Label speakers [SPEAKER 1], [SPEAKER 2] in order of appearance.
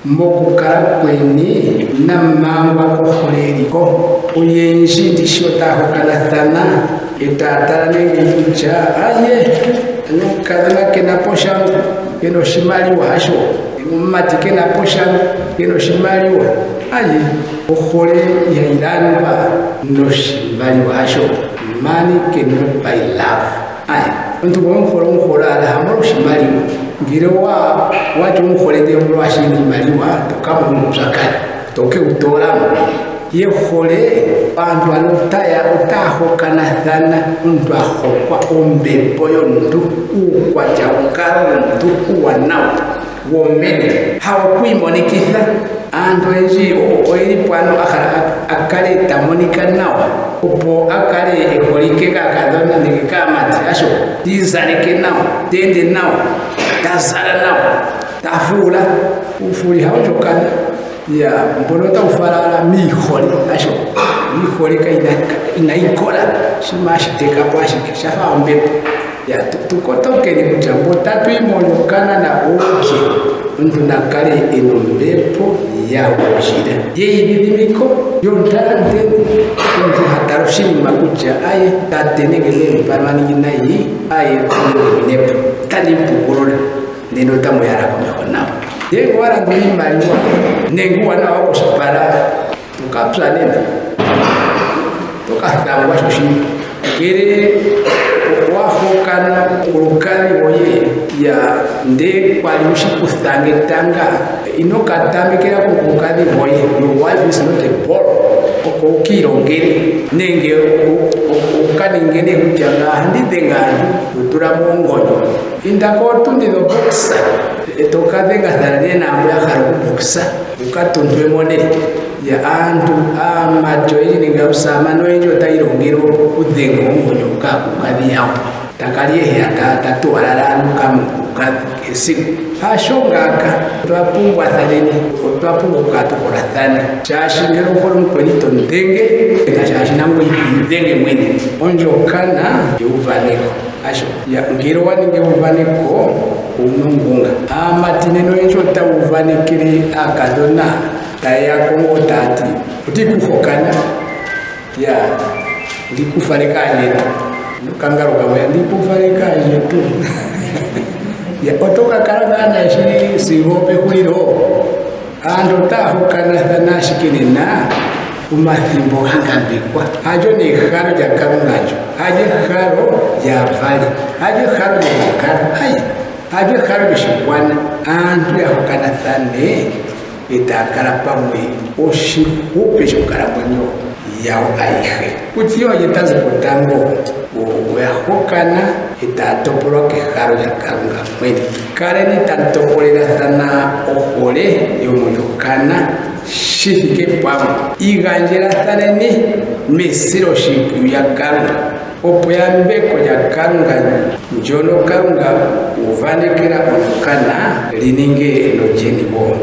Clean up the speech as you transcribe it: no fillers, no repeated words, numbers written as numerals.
[SPEAKER 1] mokukala kweni namangwa kuholeriko uyenji ndisho tahukanathana itatala nenge kucha aye nukadhana kena poshangu keno shimaliwa hasho mmati kena poshangu keno shimaliwa aye uhole ya ilanba no shimaliwa hasho money cannot buy love aye ntu mkhola alhamro shimaliwa ngirewa watu mkholende mwa shini maliwa tokama muzakali toke utolamu yehole bantu anotaya utahokana thana untu ahokwa ombepo yontu ukwa jaukaro untu uwanao womene hawakwiimonikitha antu enji oilipwano akale tamonika nawa upo akale eholike kakadhona nikikamati asho tizaleke nawa tende nawa tazala nawa tafula ufuli hawajokana ya mbonota ufalala miholi asho miholi ka inaikola shimashiteka pwashike shafa mbepo ya tukotoke ni kutambo tatu imonyokana na oke ndu nakale eno mbepo ya ujira ye ibilimiko yontala nteni ndu hatarushini makucha aye tatenegele parmani nayi aye minepo tani pukorola neno tamu yara komehonao yengo wala nguli maliwa nengu wana wako shipara tukapsa nena tukatangwa shushini kere wahokana urukali woye ya nde kwali ushikustange tanga inokatambikira kukukali woye your wife is not a ball okokirongere nenge ukaningene kutanga handitengandu utura mongonyo indakotu ndizo boxa etokadenga tharane nambo yakara kuboxa ukatundwe mone ya antu amajoyi ninga usama noenjo tairongero kudenga mongonyo ukakukali yao takalie hata tuwalalamu kama ukasiku hashongaka twapungwa thaneni twapunguka tukorathana shashingero kolo mkwenito ndenge na shashinango yidenge mwene onjokana yuvaniko asho ya ngiro waninge uvaniko unungunga amatineno enjo ta uvanikiri akadona taya kongo tati utikuhokana ya ndikufareka yetu kangaro kama ndikufareka yetu ya otoka karangana shi sihope huliro ando tahukana thana shikinina umathimbo hangambikwa hajo ni kharo ya karungajo haje kharo ya vali haje kharo ya karo haje kharo bishwana andu ya hukana thane itakara pamwe oshi hupe shokara mwenyo yao aihe kutiyo yetazi kutango uyahokana itatopoloke kharo ya karunga mwene kare ni tantopolela thana ohole yomuyokana shifike pamo iganjira thaneni mesiro shimpu ya karunga opo ya mbeko ya karunga njono karunga uvanekera onokana lininge no jeni bo